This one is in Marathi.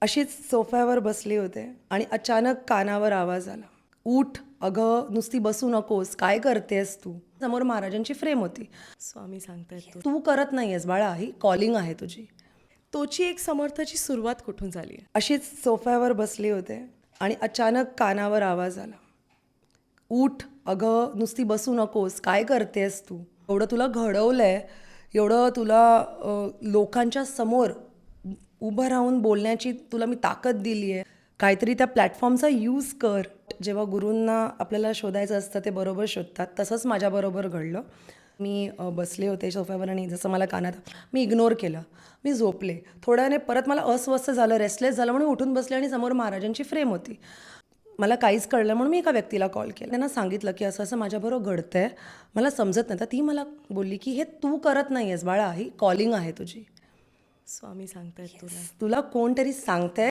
अशीच सोफ्यावर बसले होते आणि अचानक कानावर आवाज आला, उठ अगं, नुसती बसू नकोस, काय करतेस तू. समोर महाराजांची फ्रेम होती. स्वामी सांगतायत तू. तू करत नाहीयेस बाळा, ही कॉलिंग आहे तुझी. तोची एक समर्थाची सुरुवात कुठून झाली आहे? अशीच सोफ्यावर बसले होते आणि अचानक कानावर आवाज आला, उठ अगं, नुसती बसू नकोस, काय करतेस तू. एवढं तुला घडवलंय, एवढं तुला लोकांच्या समोर उभं राहून बोलण्याची तुला मी ताकद दिली आहे, काहीतरी त्या प्लॅटफॉर्मचा यूज कर. जेव्हा गुरूंना आपल्याला शोधायचं असतं ते बरोबर शोधतात. तसंच माझ्याबरोबर घडलं. मी बसले होते सोफ्यावर आणि जसं मला कानात, मी इग्नोर केलं, मी झोपले. थोड्या वेळाने परत मला अस्वस्थ झालं, रेस्टलेस झालं म्हणून उठून बसले आणि समोर महाराजांची फ्रेम होती. मला काहीच कळलं म्हणून मी एका व्यक्तीला कॉल केला. त्यांना सांगितलं की असं असं माझ्याबरोबर घडतंय, मला समजत नाही. तर ती मला बोलली की हे तू करत नाही आहेस बाळा, ही कॉलिंग आहे तुझी. स्वामी सांगतायत तुला. तुला कोणतरी सांगतंय